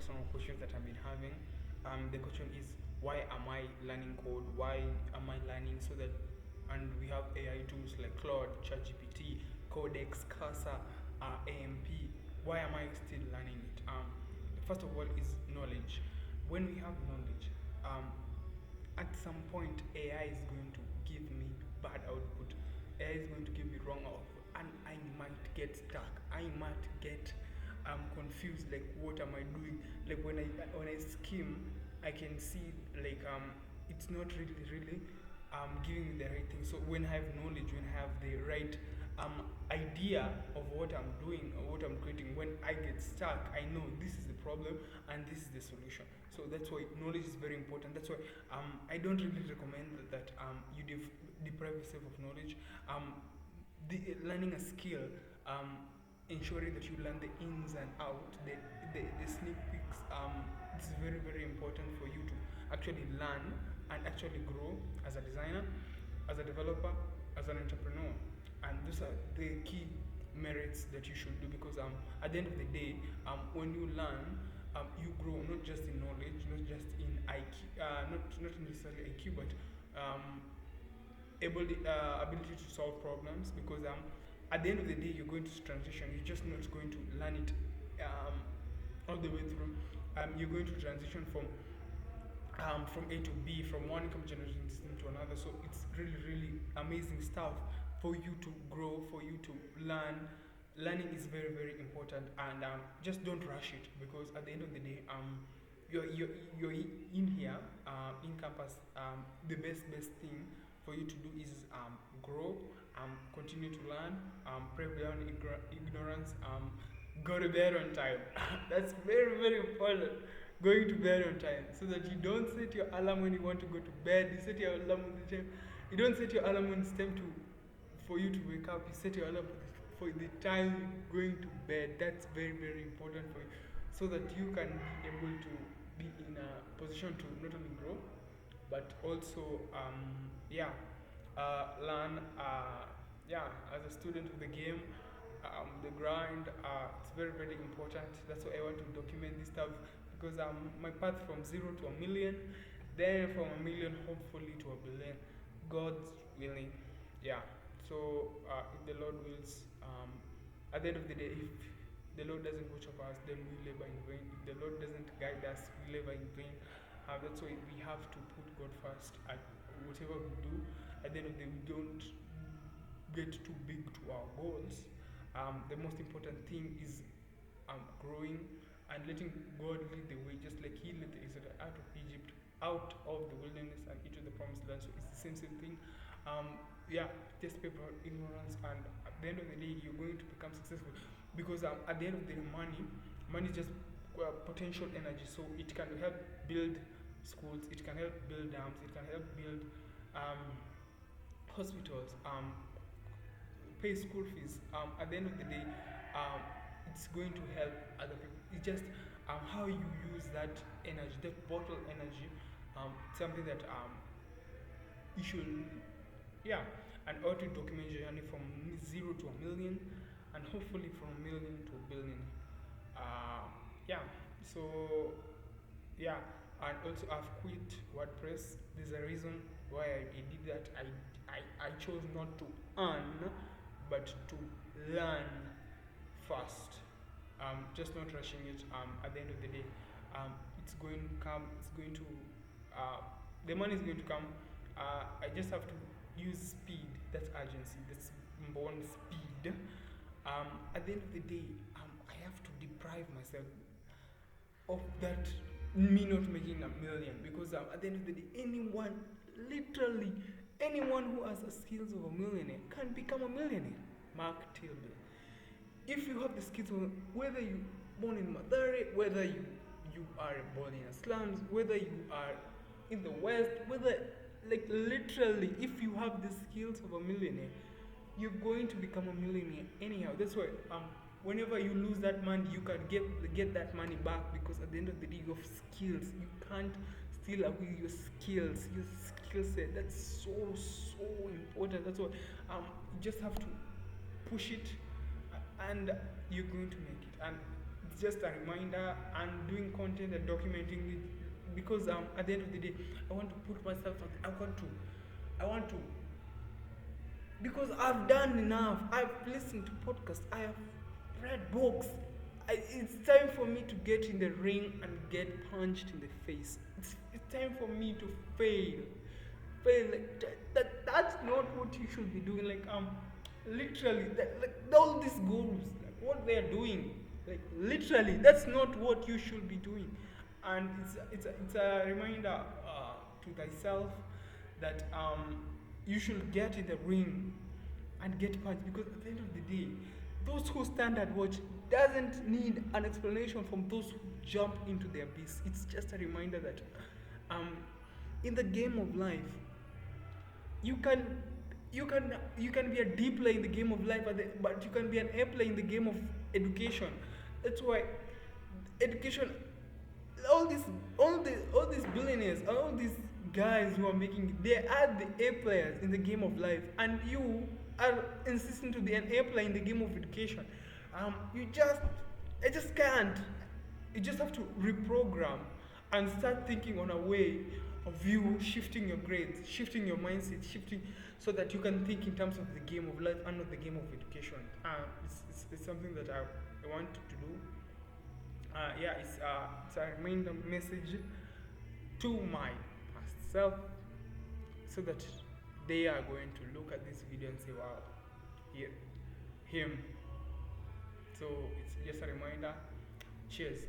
some questions that I've been having. The question is, why am I learning code? Why am I learning so that, and we have AI tools like Claude, ChatGPT, Codex, Casa, AMP. Why am I still learning it? First of all, is knowledge. When we have knowledge, at some point AI is going to give me bad output. AI is going to give me wrong output, and I might get stuck. I might get confused. Like, what am I doing? Like when I skim, I can see like it's not really giving me the right thing. So when I have knowledge, when I have the right idea of what I'm doing or what I'm creating, when I get stuck, I know this is the problem and this is the solution. So that's why knowledge is very important. That's why I don't really recommend that you deprive yourself of knowledge. Learning a skill, ensuring that you learn the ins and out, the sneak peeks. It's very important for you to actually learn and actually grow as a designer, as a developer, as an entrepreneur. And those are the key merits that you should do, because at the end of the day, when you learn, you grow not just in knowledge, not just in IQ, not necessarily IQ, but ability to solve problems. Because at the end of the day, you're going to transition. You're just not going to learn it all the way through. You're going to transition from A to B, from one income generating system to another. So it's really amazing stuff for you to grow, for you to learn. Learning is very important, and just don't rush it, because at the end of the day, you're in here, in campus. The best thing for you to do is grow, continue to learn, pray beyond ignorance, go to bed on time. That's very important. Going to bed on time, so that you don't set your alarm when you want to go to bed. You set your alarm on the time. You don't set your alarm when it's time for you to wake up. You set your alarm for the time you're going to bed. That's very important for you, so that you can be able to be in a position to not only grow, but also learn. As a student of the game, the grind. It's very important. That's why I want to document this stuff, because my path from zero to a million, then from a million hopefully to a billion, God's willing. Yeah. So if the Lord wills, at the end of the day, if the Lord doesn't watch over us, then we labor in vain. If the Lord doesn't guide us, we labor in vain. That's why we have to put God first at whatever we do. At the end of the day, we don't get too big to our goals. The most important thing is growing and letting God lead the way, just like He led the Israelites out of Egypt, out of the wilderness, and into the promised land. So it's the same thing. Just paper ignorance, and at the end of the day, you're going to become successful, because at the end of the day, money is just potential energy. So it can help build schools, it can help build dams, it can help build hospitals, pay school fees. At the end of the day, it's going to help other people. It's just how you use that energy, that bottle energy, something that you should, and how to document your journey from zero to a million, and hopefully from a million to a billion. Uh, yeah, so yeah, and also I've quit WordPress. There's a reason why I did that. I chose not to earn, but to learn first. Just not rushing it. At the end of the day, it's going to come. It's going to the money is going to come. I just have to use speed. That's urgency. That's number one, speed. At the end of the day, I have to deprive myself of that, me not making a million, because at the end of the day, literally anyone who has the skills of a millionaire can become a millionaire. Mark Tilby. If you have the skills of, whether you born in Mathare, whether you are born in a slums, whether you are in the West, whether, like, literally, if you have the skills of a millionaire, you're going to become a millionaire anyhow. That's why whenever you lose that money, you can get that money back, because at the end of the day, you have skills. You can't steal away your skills, your skill set. That's so important. That's why you just have to push it, and you're going to make it. And it's just a reminder and doing content and documenting it, because at the end of the day, I want to put myself out. I want to, because I've done enough. I've listened to podcasts. I have read books. It's time for me to get in the ring and get punched in the face. It's time for me to fail. Fail. That's not what you should be doing. Like literally, like all these gurus, like what they are doing, like literally, that's not what you should be doing. And it's a reminder to thyself that you should get in the ring and get punched, because at the end of the day, those who stand and watch doesn't need an explanation from those who jump into the abyss. It's just a reminder that in the game of life, you can you can be a D player in the game of life, but you can be an A player in the game of education. That's why education, all these billionaires, all these guys who are making it, they are the A players in the game of life, and you are insisting to be an A player in the game of education. I just can't. You just have to reprogram and start thinking on a way of you shifting your grades, shifting your mindset, shifting so that you can think in terms of the game of life and not the game of education. It's something that I want to do. It's a reminder message to my past self, so that they are going to look at this video and say, wow, yeah, him. So it's just a reminder. Cheers.